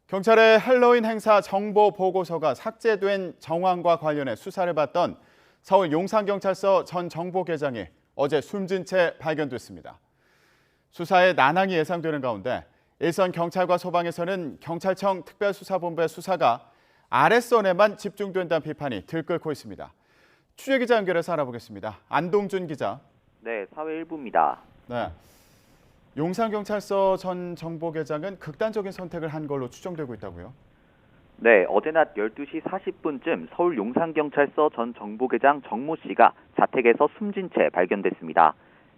경찰의 헬로윈 행사 정보 보고서가 삭제된 정황과 관련해 수사를 받던 서울 용산경찰서 전 정보계장이 어제 숨진 채 발견됐습니다. 수사에 난항이 예상되는 가운데 일선 경찰과 소방에서는 경찰청 특별수사본부의 수사가 아랫선에만 집중된다는 비판이 들끓고 있습니다. 취재기자 연결해서 알아보겠습니다. 안동준 기자. 네, 사회일부입니다. 네. 용산경찰서 전 정보계장은 극단적인 선택을 한 걸로 추정되고 있다고요? 네, 어제 낮 12시 40분쯤 서울 용산경찰서 전 정보계장 정모 씨가 자택에서 숨진 채 발견됐습니다.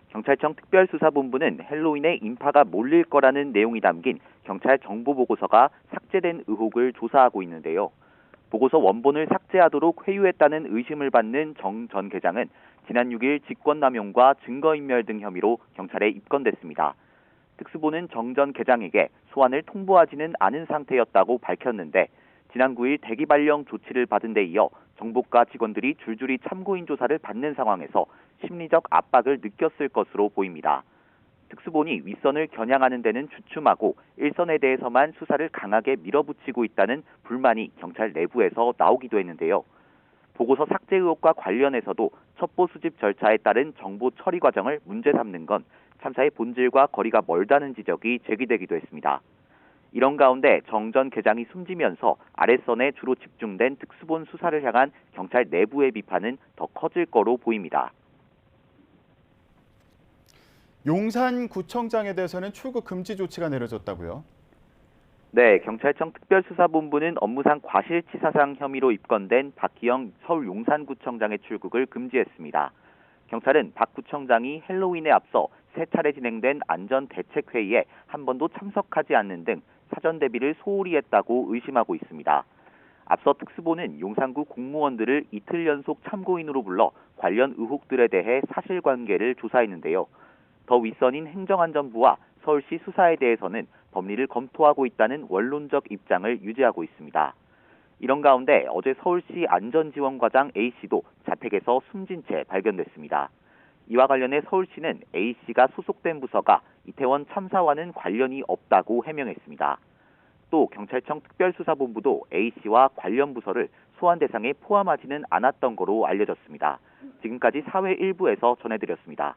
경찰청 특별수사본부는 헬로윈에 인파가 몰릴 거라는 내용이 담긴 경찰 정보보고서가 삭제된 의혹을 조사하고 있는데요. 보고서 원본을 삭제하도록 회유했다는 의심을 받는 정 전 계장은 지난 6일 직권남용과 증거인멸 등 혐의로 경찰에 입건됐습니다. 특수부는 정 전 계장에게 소환을 통보하지는 않은 상태였다고 밝혔는데 지난 9일 대기 발령 조치를 받은 데 이어 정보과 직원들이 줄줄이 참고인 조사를 받는 상황에서 심리적 압박을 느꼈을 것으로 보입니다. 특수본이 윗선을 겨냥하는 데는 주춤하고 일선에 대해서만 수사를 강하게 밀어붙이고 있다는 불만이 경찰 내부에서 나오기도 했는데요. 보고서 삭제 의혹과 관련해서도 첩보 수집 절차에 따른 정보 처리 과정을 문제 삼는 건 참사의 본질과 거리가 멀다는 지적이 제기되기도 했습니다. 이런 가운데 정 전 계장이 숨지면서 아랫선에 주로 집중된 특수본 수사를 향한 경찰 내부의 비판은 더 커질 거로 보입니다. 용산구청장에 대해서는 출국 금지 조치가 내려졌다고요? 네, 경찰청 특별수사본부는 업무상 과실치사상 혐의로 입건된 박기영 서울 용산구청장의 출국을 금지했습니다. 경찰은 박 구청장이 헬로윈에 앞서 세 차례 진행된 안전대책회의에 한 번도 참석하지 않는 등 사전 대비를 소홀히 했다고 의심하고 있습니다. 앞서 특수본은 용산구 공무원들을 이틀 연속 참고인으로 불러 관련 의혹들에 대해 사실관계를 조사했는데요. 더 윗선인 행정안전부와 서울시 수사에 대해서는 법리를 검토하고 있다는 원론적 입장을 유지하고 있습니다. 이런 가운데 어제 서울시 안전지원과장 A씨도 자택에서 숨진 채 발견됐습니다. 이와 관련해 서울시는 A씨가 소속된 부서가 이태원 참사와는 관련이 없다고 해명했습니다. 또 경찰청 특별수사본부도 A씨와 관련 부서를 소환 대상에 포함하지는 않았던 거로 알려졌습니다. 지금까지 사회 일부에서 전해드렸습니다.